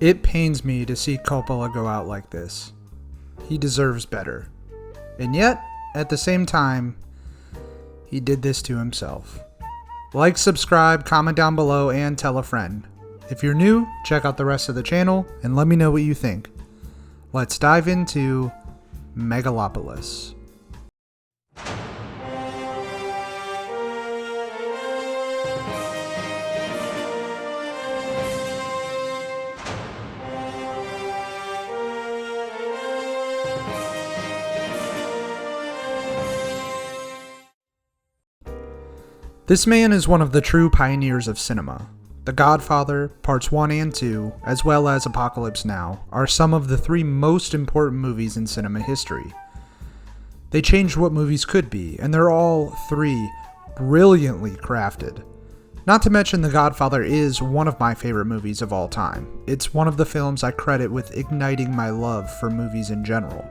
It pains me to see Coppola go out like this. He deserves better. And yet, at the same time, he did this to himself. Like, subscribe, comment down below, and tell a friend. If you're new, check out the rest of the channel and let me know what you think. Let's dive into Megalopolis. This man is one of the true pioneers of cinema. The Godfather, Parts 1 and 2, as well as Apocalypse Now, are some of the three most important movies in cinema history. They changed what movies could be, and they're all three brilliantly crafted. Not to mention The Godfather is one of my favorite movies of all time. It's one of the films I credit with igniting my love for movies in general.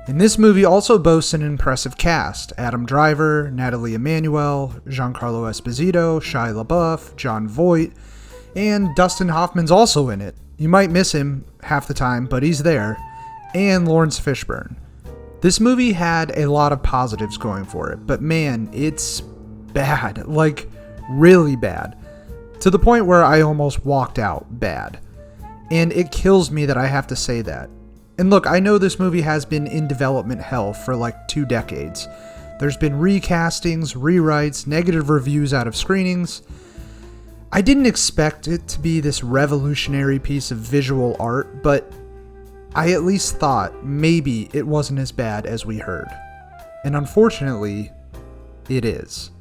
And this movie also boasts an impressive cast: Adam Driver, Natalie Emmanuel, Giancarlo Esposito, Shia LaBeouf, Jon Voight, and Dustin Hoffman's also in it. You might miss him half the time, but he's there, and Lawrence Fishburne. This movie had a lot of positives going for it, but man, it's bad, like really bad, to the point where I almost walked out bad. And it kills me that I have to say that. And look, I know this movie has been in development hell for like 2 decades. There's been recastings, rewrites, negative reviews out of screenings. I didn't expect it to be this revolutionary piece of visual art, but I at least thought maybe it wasn't as bad as we heard. And unfortunately, it is.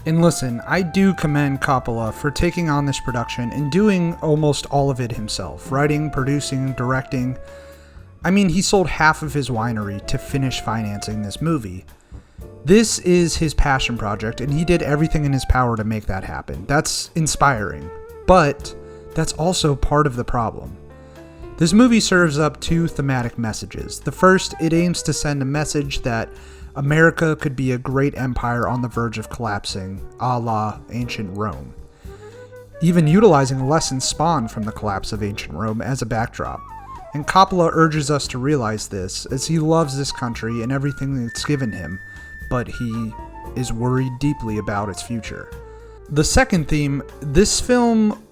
And listen, I do commend Coppola for taking on this production and doing almost all of it himself. Writing, producing, directing. I mean, he sold half of his winery to finish financing this movie. This is his passion project, and he did everything in his power to make that happen. That's inspiring, but that's also part of the problem. This movie serves up 2 thematic messages. The first, it aims to send a message that America could be a great empire on the verge of collapsing, a la ancient Rome, even utilizing lessons spawned from the collapse of ancient Rome as a backdrop. And Coppola urges us to realize this, as he loves this country and everything it's given him, but he is worried deeply about its future. The second theme, this film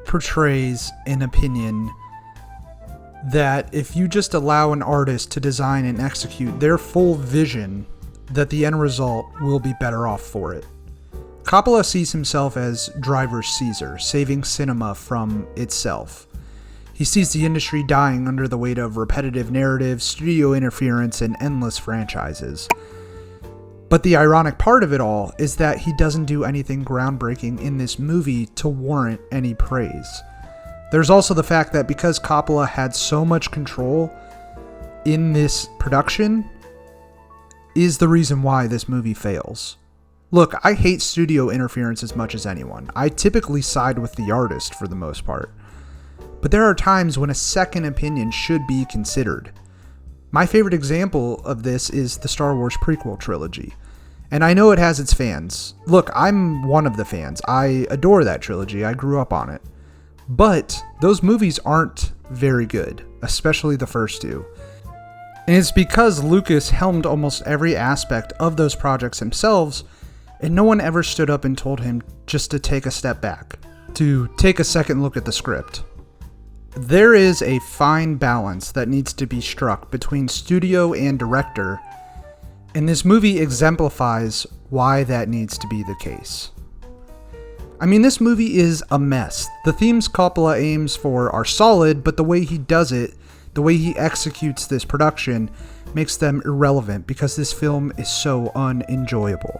portrays an opinion that if you just allow an artist to design and execute their full vision, that the end result will be better off for it. Coppola sees himself as Driver's Caesar, saving cinema from itself. He sees the industry dying under the weight of repetitive narratives, studio interference, and endless franchises. But the ironic part of it all is that he doesn't do anything groundbreaking in this movie to warrant any praise. There's also the fact that because Coppola had so much control in this production, is the reason why this movie fails. Look, I hate studio interference as much as anyone. I typically side with the artist for the most part. But there are times when a second opinion should be considered. My favorite example of this is the Star Wars prequel trilogy. And I know it has its fans. Look, I'm one of the fans. I adore that trilogy. I grew up on it. But those movies aren't very good, especially the first 2. And it's because Lucas helmed almost every aspect of those projects himself, and no one ever stood up and told him just to take a step back, to take a second look at the script. There is a fine balance that needs to be struck between studio and director, and this movie exemplifies why that needs to be the case. I mean, this movie is a mess. The themes Coppola aims for are solid, but the way he does it, the way he executes this production, makes them irrelevant because this film is so unenjoyable.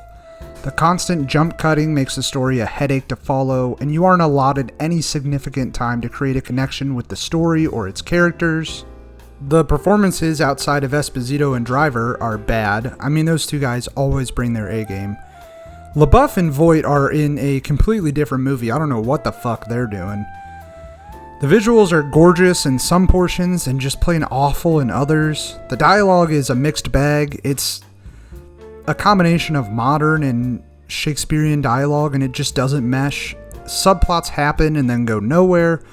The constant jump cutting makes the story a headache to follow, and you aren't allotted any significant time to create a connection with the story or its characters. The performances outside of Esposito and Driver are bad. I mean, those 2 guys always bring their A game. LaBeouf and Voight are in a completely different movie. I don't know what the fuck they're doing. The visuals are gorgeous in some portions and just plain awful in others. The dialogue is a mixed bag. It's a combination of modern and Shakespearean dialogue, and it just doesn't mesh. Subplots happen and then go nowhere.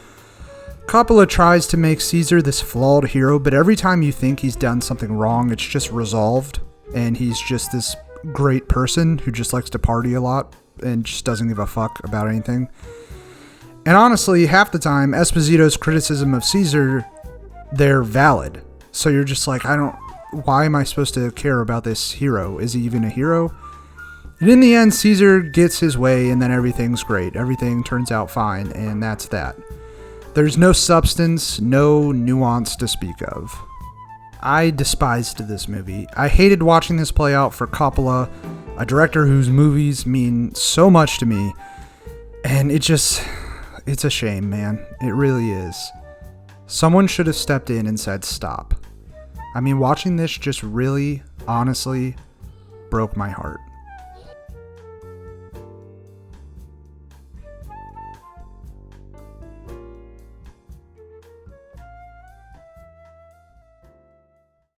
Coppola tries to make Caesar this flawed hero, but every time you think he's done something wrong, it's just resolved, and he's just this great person who just likes to party a lot and just doesn't give a fuck about anything. And honestly, half the time, Esposito's criticism of Caesar, they're valid. So you're just like, why am I supposed to care about this hero? Is he even a hero? And in the end, Caesar gets his way, and then everything's great. Everything turns out fine, and that's that. There's no substance, no nuance to speak of. I despised this movie. I hated watching this play out for Coppola, a director whose movies mean so much to me. And it's a shame, man. It really is. Someone should have stepped in and said stop. I mean, watching this just really, honestly, broke my heart.